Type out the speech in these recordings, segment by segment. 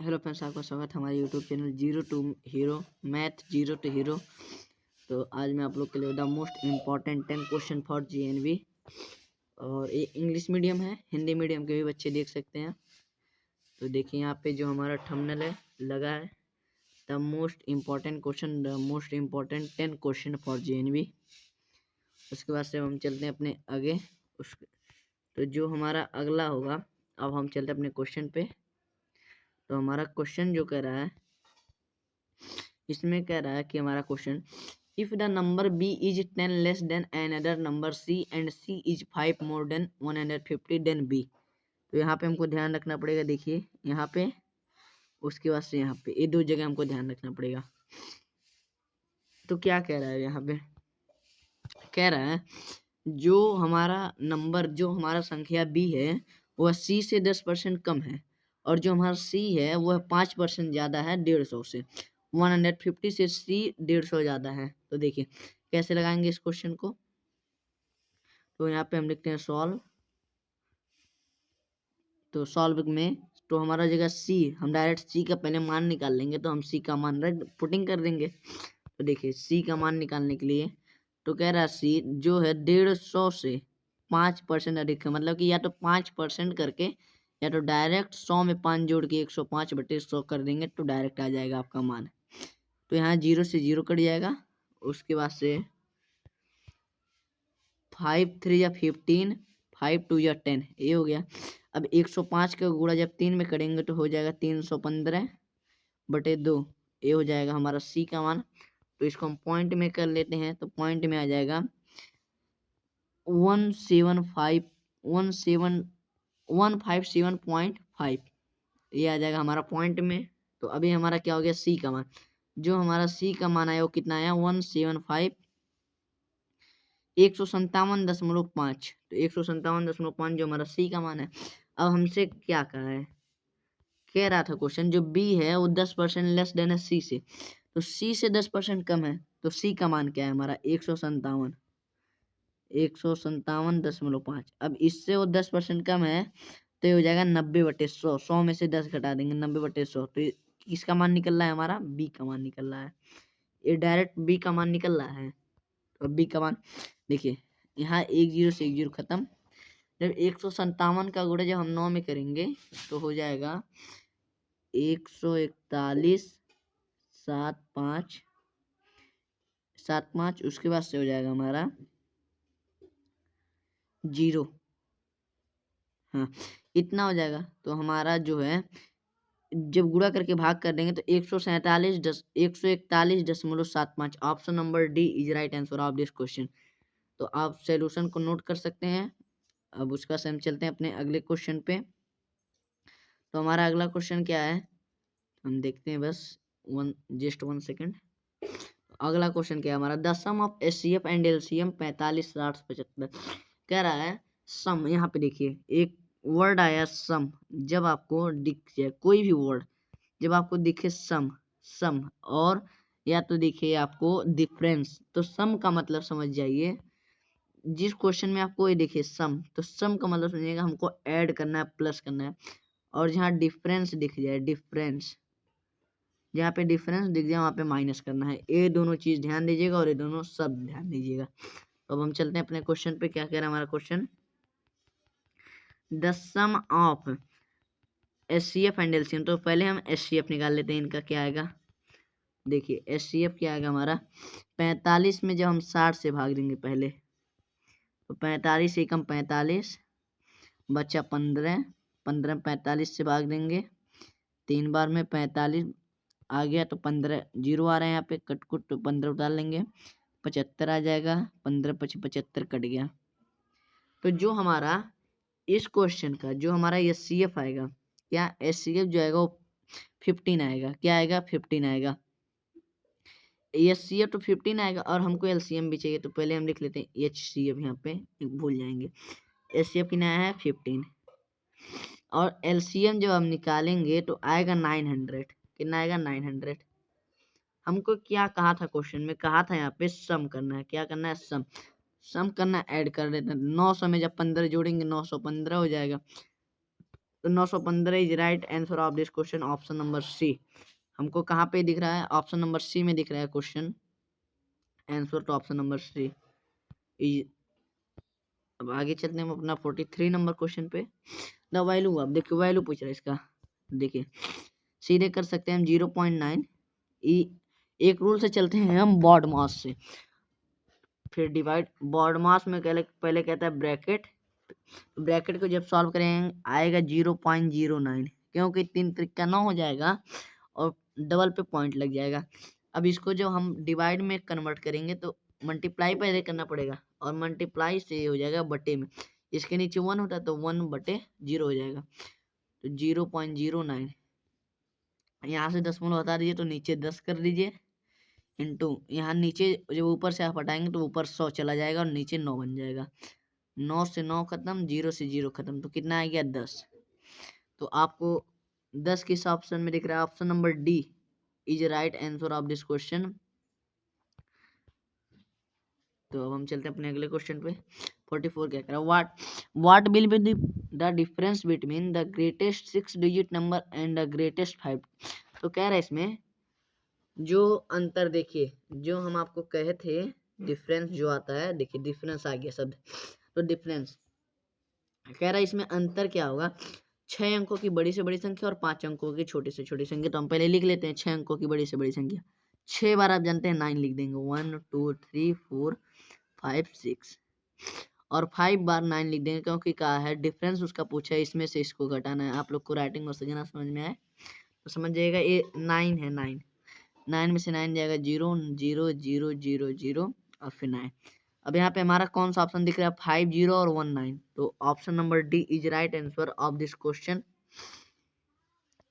Hello friends, आपका स्वागत है हमारे YouTube channel zero to hero math zero to hero. तो आज मैं आप लोग के लिए the most important 10 question for GNV, और ये इंग्लिश मीडियम है, हिंदी मीडियम के भी बच्चे देख सकते हैं। तो देखिए यहाँ पे जो हमारा थंबनेल है लगा है, the most important question, the most important 10 question for GNV. उसके बाद से हम चलते हैं अपने आगे। तो जो हमारा अगला होगा, अब हम चलते हैं अपने क्वेश्चन पे। तो हमारा क्वेश्चन जो कह रहा है, इसमें कह रहा है कि हमारा question, if the number b is 10 less than another number c and c is 5 more than 150 than b। तो यहाँ पे हमको ध्यान रखना पड़ेगा। देखिए यहाँ पे, उसके बाद से यहाँ पे, ये दो जगह हमको ध्यान रखना पड़ेगा। तो क्या कह रहा है यहाँ पे, कह रहा है जो हमारा नंबर, जो हमारा संख्या b है वह c से 10% कम है, और जो हमारा c है वह 5% ज़्यादा है 150 से। 150 से c 150 ज़्यादा है। तो देखिए कैसे लगाएंगे इस क्वेश्चन को। तो यहाँ पे हम लिखते हैं सॉल्व। तो सॉल्व में तो हमारा जगह c, हम डायरेक्ट c का पहले मान निकाल लेंगे। तो हम c का मान पुटिंग कर देंगे। तो देखिए c का मान निकालने के लिए, तो कह रहा है c जो है 150 से 5% अधिक है, मतलब कि या तो 5% करके, या तो डायरेक्ट 100 में 5 जोड़ के 105/100 कर देंगे तो डायरेक्ट आ जाएगा आपका मान। तो यहाँ 0 से 0 कट जाएगा। उसके बाद से 5 3 या 15, 5 2 या 10, ये हो गया। अब 105 का गुणा जब 3 में करेंगे तो हो जाएगा 315/2, ये हो जाएगा हमारा सी का मान। तो इसको हम पॉइंट में कर लेते हैं। तो पॉइंट में आ जाएगा 1557.5, ये आ जाएगा हमारा पॉइंट में। तो अभी हमारा क्या हो गया, सी का मान। जो हमारा सी का मान आया वो कितना आया, 157.5। तो 157.5 जो हमारा सी का मान है। अब हमसे क्या कहा है, कह रहा था क्वेश्चन जो बी है वो 10% लेस देन है सी से। तो सी से 10% कम है, तो सी का मान क्या है हमारा, 157.5। अब इससे वो 10% कम है, तो ये हो जाएगा 90/100। 100 में से 10 घटा देंगे, 90/100। तो किसका मान निकल रहा है हमारा, बी का मान निकल रहा है। ये डायरेक्ट बी का मान निकल रहा है। तो बी का मान देखिए, यहाँ 1 0 से 1 0 खत्म। जब 157 का गुणा जब हम 9 में करेंगे तो हो जाएगा 141.75। उसके बाद से हो जाएगा हमारा 0। हाँ, इतना हो जाएगा। तो हमारा जो है, जब गुणा करके भाग कर देंगे तो 141.75। Option number D is right answer of this question. तो आप सॉल्यूशन को नोट कर सकते हैं। अब उसका से हम चलते हैं अपने अगले क्वेश्चन पे। तो हमारा अगला क्वेश्चन क्या है, हम देखते हैं, बस जस्ट 1 सेकेंड। अगला क्वेश्चन क्या है हमारा, the sum of HCF and LCM 45 60 75। कह रहा है सम। यहाँ पे देखिए एक वर्ड आया सम। जब आपको दिख जाए कोई भी वर्ड, जब आपको दिखे सम, सम, और या तो दिखे आपको डिफरेंस, तो सम का मतलब समझ जाइए। जिस क्वेश्चन में आपको ये दिखे सम, तो सम का मतलब समझिएगा हमको ऐड करना है, प्लस करना है। और जहाँ डिफरेंस दिख जाए, डिफरेंस, जहाँ पे डिफरेंस दिख जाए वहाँ पे माइनस करना है। ये दोनों चीज ध्यान दीजिएगा, और ये दोनों सब ध्यान दीजिएगा। तो अब हम चलते हैं अपने क्वेश्चन पे। क्या कह रहा है हमारा question, the sum of HCF and LCM. तो पहले हम एचसीएफ निकाल लेते हैं, इनका क्या आएगा। देखिए एचसीएफ क्या आएगा हमारा, 45 में जब हम 60 से भाग देंगे पहले, तो 45 एकम 45 बच्चा 15, 15 45 से भाग देंगे 3 बार में, 45 आ गया तो 15 जीरो आ रहा है यहाँ पे, कट कुट तो 15 उतार लेंगे, 75 आ जाएगा। 15 × 75 कट गया। तो जो हमारा इस क्वेश्चन का जो हमारा एच सी एफ आएगा, क्या एच सी एफ जो आएगा वो 15 आएगा। क्या आएगा, 15 आएगा। एच सी एफ तो 15 आएगा, और हमको एलसीएम भी चाहिए। तो पहले हम लिख लेते हैं एच सी एफ, यहाँ पे भूल जाएंगे। एच सी एफ कितना है, 15। और एलसीएम जब हम निकालेंगे तो आएगा 900। कितना आएगा, 900। हमको क्या कहा था क्वेश्चन में, कहा था यहाँ पे सम करना है। क्या करना है, सम, सम करना, ऐड कर देते हैं। 900 में जब 15 जोड़ेंगे 915 हो जाएगा। तो 915 is right answer of this question, option number C. हमको कहाँ पे दिख रहा है? ऑप्शन नंबर सी में दिख रहा है question answer to option number C is. अब आगे चलते हैं हम अपना 43 नंबर क्वेश्चन पे। द वैल्यू, अब देखिए वैल्यू पूछ रहा है इसका। देखिए सीधे कर सकते हैं हम 0.9। एक रूल से चलते हैं हम बॉड मास से, फिर डिवाइड। बॉड मास में पहले कहता है ब्रैकेट, ब्रैकेट को जब सॉल्व करेंगे आएगा 0.09, क्योंकि 3 त्रिक्या 9 हो जाएगा और डबल पे पॉइंट लग जाएगा। अब इसको जब हम डिवाइड में कन्वर्ट करेंगे तो मल्टीप्लाई पहले करना पड़ेगा, और मल्टीप्लाई से हो जाएगा बटे में। इसके नीचे 1 होता है तो 1/0 हो जाएगा, तो 0.09। यहाँ से 10 हटा दीजिए तो नीचे 10 कर दीजिए, इंटू यहाँ नीचे जब ऊपर से आप हटाएंगे तो ऊपर 100 चला जाएगा और नीचे 9 बन जाएगा। 9 से 9 खत्म, 0 से 0 खत्म, तो कितना आ गया 10। तो आपको 10 किस ऑप्शन में दिख रहा है? Option number D is right answer of this question. तो अब हम चलते हैं अपने अगले क्वेश्चन पे। 44 क्या कह रहा है? What will be the difference between the greatest 6 digit number and the greatest 5। तो कह रहा है इसमें जो अंतर, देखिए जो हम आपको कहे थे डिफरेंस जो आता है, देखिए डिफरेंस आ गया शब्द। तो डिफरेंस कह रहा है इसमें अंतर क्या होगा? 6 अंकों की बड़ी से बड़ी संख्या और 5 अंकों की छोटी से छोटी संख्या। तो हम पहले लिख लेते हैं 6 अंकों की बड़ी से बड़ी संख्या। 6 बार आप जानते हैं 9 लिख देंगे, 1 2 3 4 5 6, और 5 बार 9 लिख देंगे, क्योंकि कहा है डिफरेंस उसका पूछा है, इसमें से इसको घटाना है। आप लोग को राइटिंग और समझना समझ में आए तो समझ जाइएगा। ये 9 है, 9 में से 9 जाएगा 0 0 0 0 0 और फिर 9। अब यहाँ पे हमारा कौन सा ऑप्शन दिख रहा है? 5 0 और 1 9। तो option number D is right answer of this question.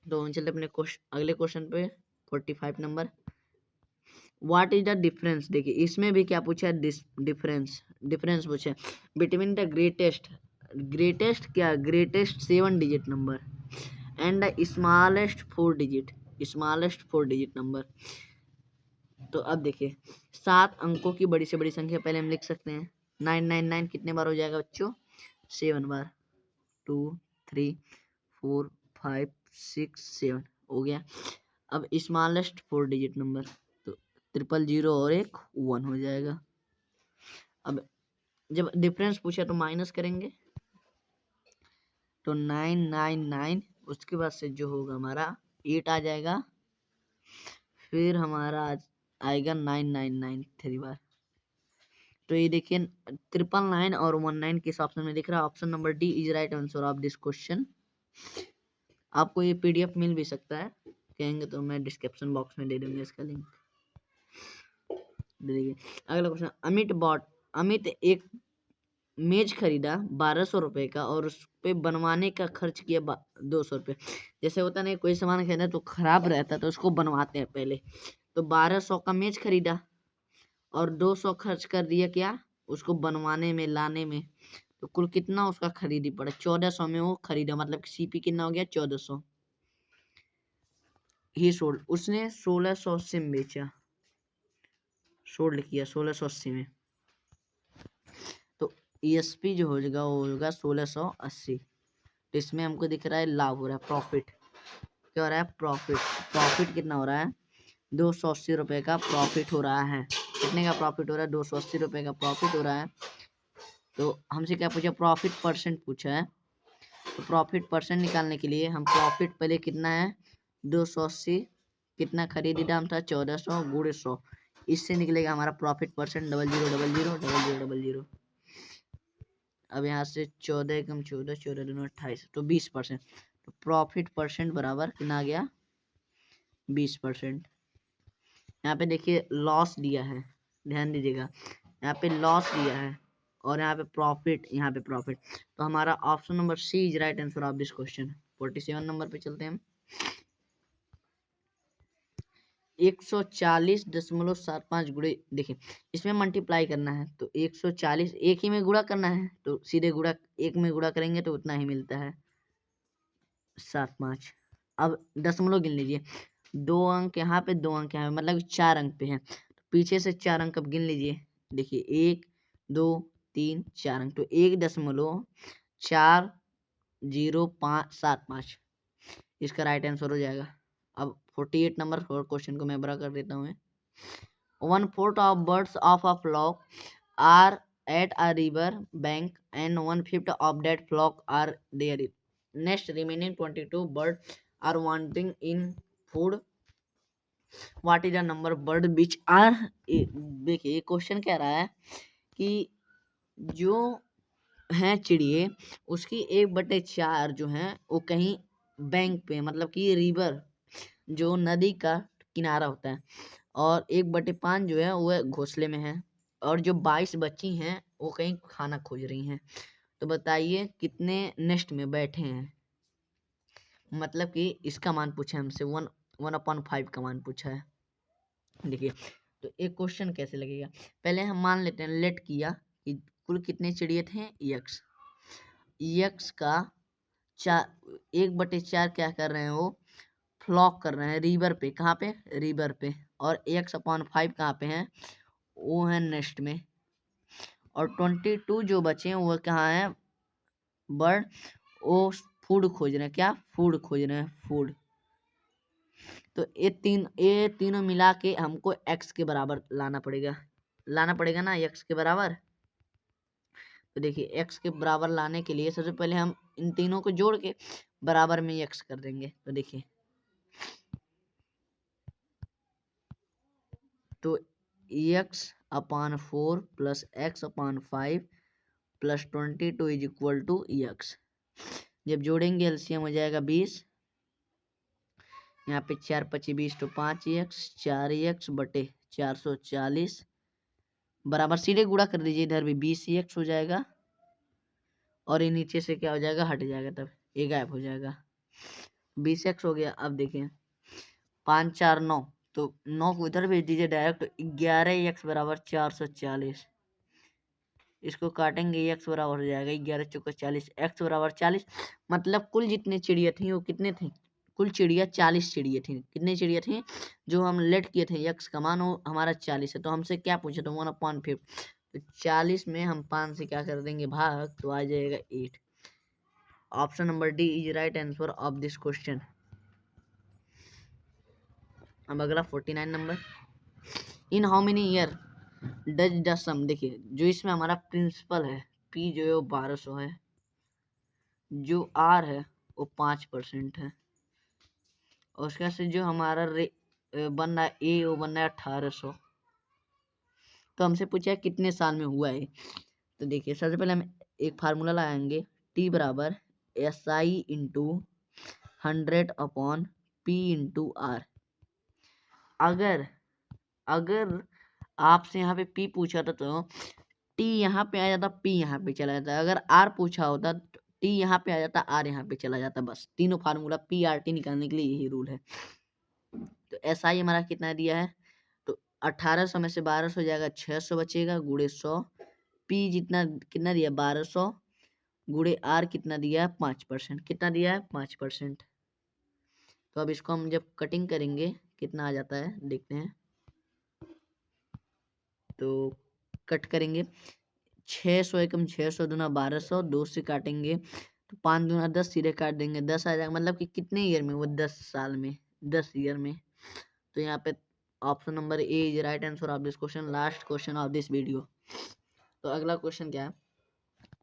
तो हम चलते अपने अगले क्वेश्चन पे 45 number. What is the difference? देखिए इसमें भी क्या पूछा है? डिफरेंस पूछा है बिटवीन द ग्रेटेस्ट क्या? Greatest 7 digit number and the smallest 4 digit number. तो अब देखिए 7 अंकों की बड़ी से बड़ी संख्या पहले हम लिख सकते हैं। 999 कितने बार हो जाएगा बच्चों? 7 बार। 2 3 4 5 6 7 हो गया। अब स्मॉलेस्ट 4 डिजिट नंबर, तो 000 और एक 1 हो जाएगा। अब जब डिफरेंस पूछा तो माइनस करेंगे, तो 999 उसके बाद से जो होगा हमारा 8 आ जाएगा, फिर हमारा आएगा 999 3 बार। तो ये देखिए 999 और 19 किस ऑप्शन में दिख रहा है? Option number D is right answer of this question. आपको ये पीडीएफ मिल भी सकता है, कहेंगे तो मैं डिस्क्रिप्शन बॉक्स में दे दूंगा इसका लिंक। देखिए अगला क्वेश्चन। अमित एक मेज खरीदा 1200 रुपए का और उस पे बनवाने का खर्च किया 200 रुपये। जैसे होता नहीं, कोई सामान खरीदा तो खराब रहता तो उसको बनवाते हैं पहले। तो 1200 का मेज खरीदा और 200 खर्च कर दिया क्या? उसको बनवाने में, लाने में। तो कुल कितना उसका खरीदी पड़ा? 1400 में वो खरीदा, मतलब सीपी कितना हो गया? 1400। ही सोल्ड, उसने 1680 में बेचा, सोल्ड किया 1680 में। तो ईएसपी जो होगा वो होगा 1680। तो इसमें हमको दिख रहा है लाभ हो रहा है, प्रॉफिट। क्या हो रहा है? प्रॉफिट कितना हो रहा है? 280 रुपये का प्रॉफिट हो रहा है। कितने का प्रॉफिट हो रहा है? 280 रुपये का प्रॉफिट हो रहा है। तो हमसे क्या पूछा? प्रॉफिट परसेंट पूछा है। तो प्रॉफिट परसेंट निकालने के लिए हम प्रॉफिट पहले कितना है? 280, कितना खरीदी दाम था? 1400 गुणे 100, इससे निकलेगा हमारा प्रॉफिट परसेंट 00000000। अब यहाँ से 14 कम 14, 14 दूनी 28, तो 20%। तो प्रॉफिट परसेंट बराबर कितना आ गया? 20%। यहाँ पे देखिए लॉस दिया है, ध्यान दीजिएगा, यहाँ पे लॉस दिया है और यहाँ पे प्रॉफिट, यहाँ पे प्रॉफिट। तो हमारा option number C is right answer of this question. 47 number पे चलते हैं हम। 140.75 गुणे, देखिए इसमें मल्टीप्लाई करना है तो 140 एक ही में गुणा करना है, तो सीधे गुणा, एक में गुणा करेंगे तो उतना ही मिलता है 75। अब दशमलव गिन लीजिए, 2 अंक यहाँ पे, 2 अंक यहाँ पे, मतलब 4 अंक पे है। तो पीछे से 4 अंक अब गिन लीजिए। देखिए 1 2 3 4 अंक, तो 1.4 0.75 इसका राइट आंसर हो जाएगा। अब 48 नंबर क्वेश्चन को मैं बड़ा कर देता हूँ। 1/4 of birds of a flock are at a river bank and 1/5 of that flock are there. Next remaining 22 birds are wanting in food. What is the number of birds which are? देखिए question कह रहा है कि जो हैं चिड़िए उसकी 1/4 जो है वो कहीं बैंक पे मतलब कि रिवर जो नदी का किनारा होता है और 1/5 जो है वो घोंसले में है और जो 22 बच्ची हैं वो कहीं खाना खोज रही हैं। तो बताइए कितने नेस्ट में बैठे हैं। मतलब कि इसका मान पूछा है हमसे 1/5 का मान पूछा है। देखिए तो एक क्वेश्चन कैसे लगेगा, पहले हम मान लेते हैं लेट किया कि कुल कितने चिड़िए थे यक्स का 1/4 क्या कर रहे हैं वो फ्लॉक कर रहे हैं रिवर पे। कहाँ पे? रिवर पे। और 1/5 कहाँ पे हैं? वो है नेस्ट में। और 22 जो बचे हैं वो कहाँ है? बर्ड वो फूड खोज रहे हैं। क्या? फूड खोज रहे हैं, फूड। तो ये तीनों मिला के हमको एक्स के बराबर लाना पड़ेगा ना, एक्स के बराबर। तो देखिए एक्स के बराबर लाने के लिए सबसे पहले हम इन तीनों को जोड़ के बराबर में एक्स कर देंगे। तो देखिए तो x/4 plus x/5 plus 22 is equal to x. जब जोड़ेंगे एलसीएम हो जाएगा 20। यहाँ पे 4 25 20 तो 5x 4x बटे 440 बराबर सीधे गुणा कर दीजिए, इधर भी 20x हो जाएगा और ये नीचे से क्या हो जाएगा? हट जाएगा, तब ये गायब हो जाएगा। 20x हो गया। अब देखिए 5 4 9 तो 9 को इधर भेज दीजिए डायरेक्ट। 11x बराबर 440 इसको काटेंगे x बराबर हो जाएगा 11 चौका 40 x बराबर 40। मतलब कुल जितने चिड़िया थी वो कितने थे? कुल चिड़िया 40 चिड़िया थी। कितने चिड़िया थी जो हम लेट किए थे? x का मान वो हमारा 40 है। तो हमसे क्या पूछा था? 1/5। तो 40 में हम 5 से क्या कर देंगे भाग, तो आ जाएगा 8। Option number D is right answer of this question. अब अगला 49 नंबर, in how many year does the sum. देखिए जो इसमें हमारा प्रिंसिपल है पी जो है वो 1200 है, जो आर है वो 5% है और उसके से जो हमारा बन रहा है ए वो बन रहा है 1800। तो हमसे पूछा है कितने साल में हुआ है। तो देखिए सबसे पहले हम एक फार्मूला लगाएंगे, टी बराबर SI इंटू 100/P/R। अगर आपसे यहाँ पे P पूछा था तो T यहाँ पे आ जाता, P यहाँ पे चला जाता। अगर R पूछा होता तो T यहाँ पे आ जाता, R यहाँ पे चला जाता। बस तीनों फार्मूला PRT निकालने के लिए यही रूल है। तो SI हमारा कितना दिया है? तो 1800 में से 1200 हो जाएगा, 600 बचेगा गुणे 100। P जितना कितना दिया? 1200 गुणे R कितना दिया है? 5%। कितना दिया है? 5%। तो अब इसको हम जब कटिंग करेंगे कितना आ जाता है देखते हैं। तो कट करेंगे 600 एकम 600 दूना 1200, 2 से काटेंगे तो 5 दूना 10, सीधे काट देंगे 10 आ जाएगा। मतलब कि कितने ईयर में? वो 10 साल में, 10 ईयर में। तो यहाँ पे option number A is right answer of this question, last question of this video. तो अगला क्वेश्चन क्या है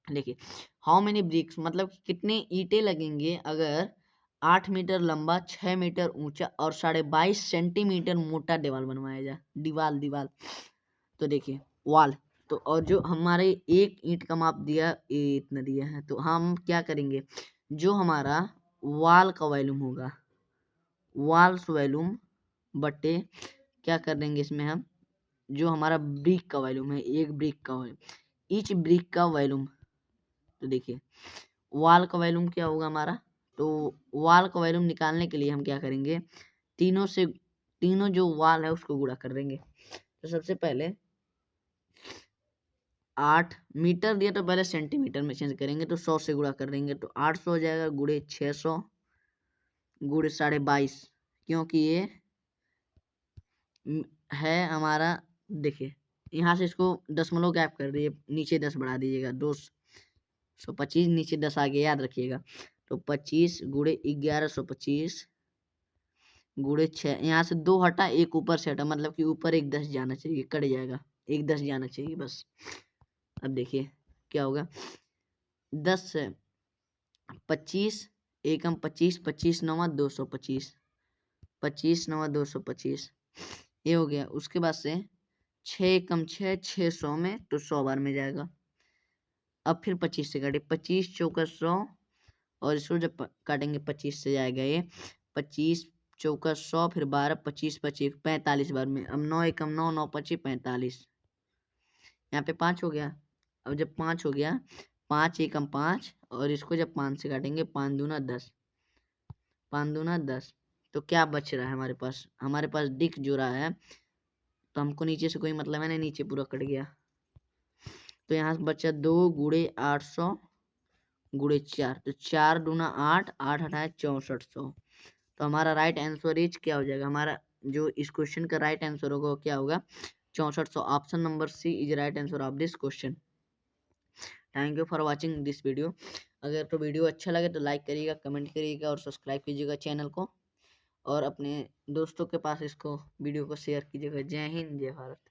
देखिए, हाउ मेनी ब्रिक्स मतलब कितने ईंटें लगेंगे अगर 8 मीटर लंबा, 6 मीटर ऊंचा और 22.5 सेंटीमीटर मोटा दीवार बनवाया जाए। दीवार तो देखिए वॉल। तो और जो हमारे एक ईंट का माप दिया इतना दिया है, तो हम क्या करेंगे? जो हमारा वॉल का वॉल्यूम होगा, वॉल्स वॉल्यूम बटे क्या कर देंगे इसमें हम, जो हमारा ब्रिक का वॉल्यूम है, एक ब्रिक का वॉल्यूम, ईच ब्रिक का वॉल्यूम। तो देखिए वॉल का वॉल्यूम क्या होगा हमारा? तो वॉल का वॉल्यूम निकालने के लिए हम क्या करेंगे? तीनों जो वॉल है उसको गुणा कर देंगे। तो सबसे पहले 8 मीटर दिया तो पहले सेंटीमीटर में चेंज करेंगे, तो 100 से गुणा कर देंगे तो 800 हो जाएगा गुणे 600 गुणे 22.5, क्योंकि ये है हमारा। देखिए यहाँ से इसको दशमलव गैप कर दिए, नीचे 10 बढ़ा दीजिएगा, 2 125 नीचे 10 आ गया, याद रखिएगा। तो 25 गुणे 1125 गुणे 6, यहाँ से 2 हटा, एक ऊपर से हटा, मतलब कि ऊपर एक 10 जाना चाहिए, कट जाएगा, एक 10 जाना चाहिए बस। अब देखिए क्या होगा, 10 से 25 एकम 25, 25 नवा 225, 25 नवा 225, ये हो गया। उसके बाद से 6 कम 6, 600 में, तो 100 बार में जाएगा। अब फिर 25 से काटे, 25 चौका 100, और इसको जब काटेंगे 25 से जाएगा ये 25 चौका 100, फिर 12, 25 25 45 बार में। अब 9 एकम 9, 9 25 45, यहाँ पे 5 हो गया। अब जब 5 हो गया, 5 एकम 5, और इसको जब 5 से काटेंगे, 5 दूना 10, 5 दूना 10, तो क्या बच रहा है हमारे पास? हमारे पास दिख जो रहा है, तो हमको नीचे से कोई मतलब है नहीं, नीचे पूरा कट गया। तो यहाँ से बचा 2 गुणे 800 गुणे 4, तो 4 दूना 8, 8 हटाए 6400। तो हमारा राइट आंसर इज क्या हो जाएगा? हमारा जो इस क्वेश्चन का राइट आंसर होगा वो क्या होगा? 6400। Option number C is right answer of this question. Thank you for watching this video. अगर तो वीडियो अच्छा लगे तो लाइक करिएगा, कमेंट करिएगा और सब्सक्राइब कीजिएगा चैनल को, और अपने दोस्तों के पास इसको वीडियो को शेयर कीजिएगा। जय हिंद, जय भारत।